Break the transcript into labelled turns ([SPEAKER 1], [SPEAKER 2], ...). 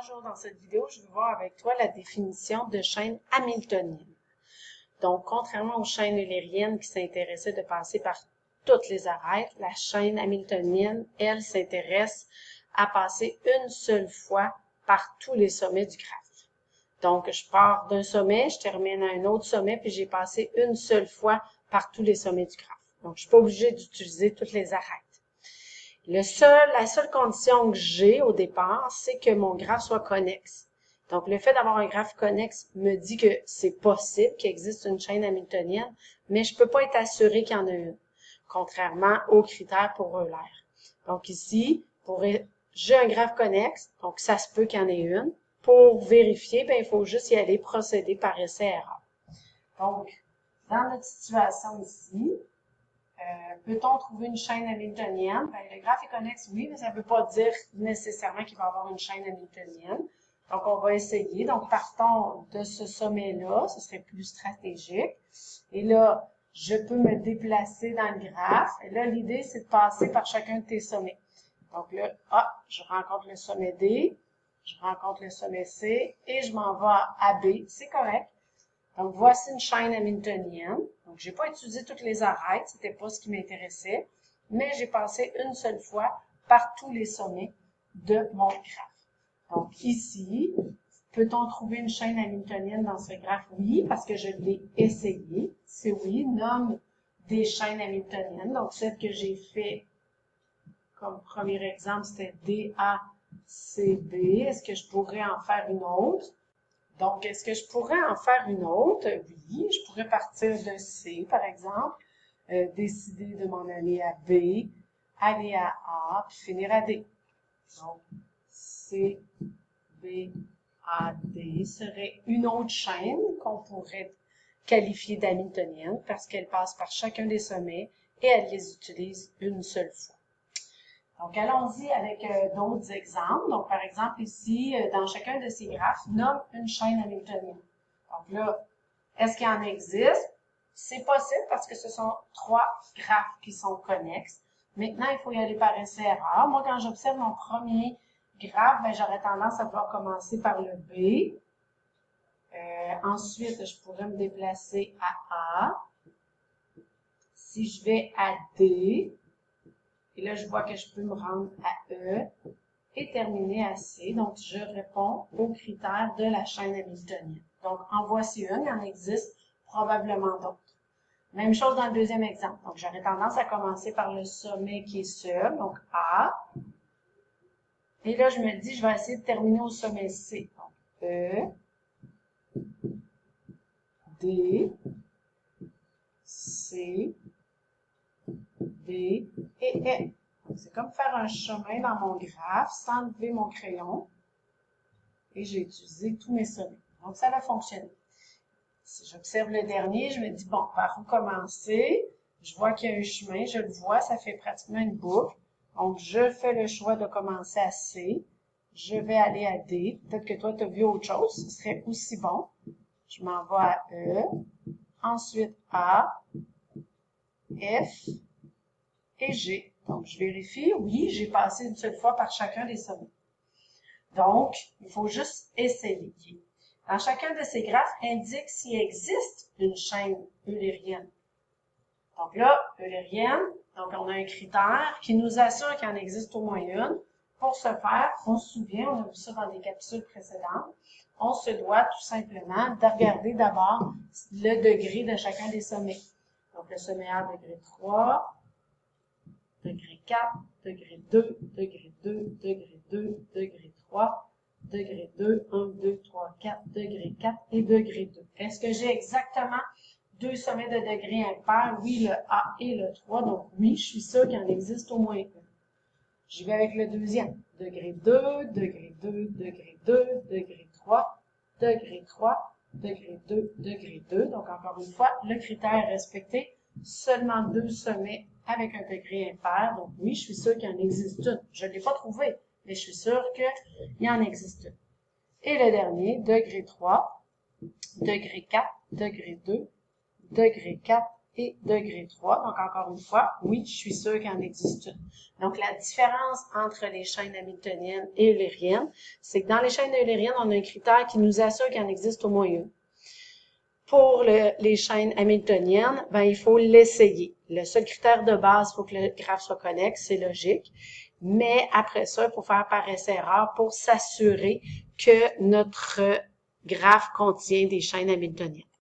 [SPEAKER 1] Bonjour, dans cette vidéo, je vais voir avec toi la définition de chaîne hamiltonienne. Donc, contrairement aux chaînes eulériennes qui s'intéressaient de passer par toutes les arêtes, la chaîne hamiltonienne, elle, s'intéresse à passer une seule fois par tous les sommets du graphe. Donc, je pars d'un sommet, je termine à un autre sommet, puis j'ai passé une seule fois par tous les sommets du graphe. Donc, je ne suis pas obligée d'utiliser toutes les arêtes. La seule condition que j'ai au départ, c'est que mon graphe soit connexe. Donc, le fait d'avoir un graphe connexe me dit que c'est possible qu'il existe une chaîne hamiltonienne, mais je ne peux pas être assuré qu'il y en a une, contrairement aux critères pour Euler. Donc ici, j'ai un graphe connexe, donc ça se peut qu'il y en ait une. Pour vérifier, il faut juste y aller procéder par essai-erreur. Donc, dans notre situation ici, peut-on trouver une chaîne hamiltonienne? Le graphe est connexe, oui, mais ça ne veut pas dire nécessairement qu'il va y avoir une chaîne hamiltonienne. Donc, on va essayer. Donc, partons de ce sommet-là, ce serait plus stratégique. Et là, je peux me déplacer dans le graphe. Et là, l'idée, c'est de passer par chacun de tes sommets. Donc là, je rencontre le sommet D, je rencontre le sommet C, et je m'en vais à B. C'est correct. Donc, voici une chaîne hamiltonienne. Donc, j'ai pas utilisé toutes les arêtes, c'était pas ce qui m'intéressait, mais j'ai passé une seule fois par tous les sommets de mon graphe. Donc, ici, peut-on trouver une chaîne hamiltonienne dans ce graphe? Oui, parce que je l'ai essayé. C'est oui, nomme des chaînes hamiltoniennes. Donc, celle que j'ai fait comme premier exemple, c'était DACB. Est-ce que je pourrais en faire une autre? Donc, est-ce que je pourrais en faire une autre? Oui, je pourrais partir de C, par exemple, décider de m'en aller à B, aller à A, puis finir à D. Donc, C, B, A, D serait une autre chaîne qu'on pourrait qualifier d'hamiltonienne parce qu'elle passe par chacun des sommets et elle les utilise une seule fois. Donc, allons-y avec d'autres exemples. Donc, par exemple, ici, dans chacun de ces graphes, nomme une chaîne hamiltonienne. Donc là, est-ce qu'il en existe? C'est possible parce que ce sont trois graphes qui sont connexes. Maintenant, il faut y aller par essai-erreur. Moi, quand j'observe mon premier graphe, j'aurais tendance à vouloir commencer par le B. Ensuite, je pourrais me déplacer à A. Si je vais à D, et là, je vois que je peux me rendre à E et terminer à C. Donc, je réponds aux critères de la chaîne hamiltonienne. Donc, en voici une, il en existe probablement d'autres. Même chose dans le deuxième exemple. Donc, j'aurais tendance à commencer par le sommet qui est seul, donc A. Et là, je me dis, je vais essayer de terminer au sommet C. Donc, E, D, C, B et E. C'est comme faire un chemin dans mon graphe sans lever mon crayon. Et j'ai utilisé tous mes sommets. Donc, ça a fonctionné. Si j'observe le dernier, je me dis, bon, par où commencer? Je vois qu'il y a un chemin, je le vois, ça fait pratiquement une boucle. Donc, je fais le choix de commencer à C. Je vais aller à D. Peut-être que toi, tu as vu autre chose, ce serait aussi bon. Je m'en vais à E. Ensuite, A, F et G. Donc, je vérifie, oui, j'ai passé une seule fois par chacun des sommets. Donc, il faut juste essayer. Dans chacun de ces graphes, indique s'il existe une chaîne eulérienne. Donc là, eulérienne, donc on a un critère qui nous assure qu'il en existe au moins une. Pour ce faire, on se souvient, on a vu ça dans des capsules précédentes, on se doit tout simplement de regarder d'abord le degré de chacun des sommets. Donc le sommet A, degré 3, degré 4, degré 2, degré 2, degré 2, degré 3, degré 2, 1, 2, 3, 4, degré 4 et degré 2. Est-ce que j'ai exactement deux sommets de degrés impairs? Oui, le A et le 3. Donc oui, je suis sûre qu'il en existe au moins un. J'y vais avec le deuxième. Degré 2, degré 2, degré 2, degré 3, degré 3, degré 2, degré 2. Donc encore une fois, le critère est respecté. Seulement deux sommets avec un degré impair. Donc oui, je suis sûre qu'il en existe une. Je ne l'ai pas trouvé, mais je suis sûre qu'il en existe une. Et le dernier, degré 3, degré 4, degré 2, degré 4 et degré 3. Donc, encore une fois, oui, je suis sûre qu'il en existe une. Donc, la différence entre les chaînes hamiltoniennes et eulériennes, c'est que dans les chaînes eulériennes, on a un critère qui nous assure qu'il en existe au moins une. Pour les chaînes hamiltoniennes, ben, il faut l'essayer. Le seul critère de base, il faut que le graphe soit connexe, c'est logique. Mais après ça, il faut faire par essai-erreur pour s'assurer que notre graphe contient des chaînes hamiltoniennes.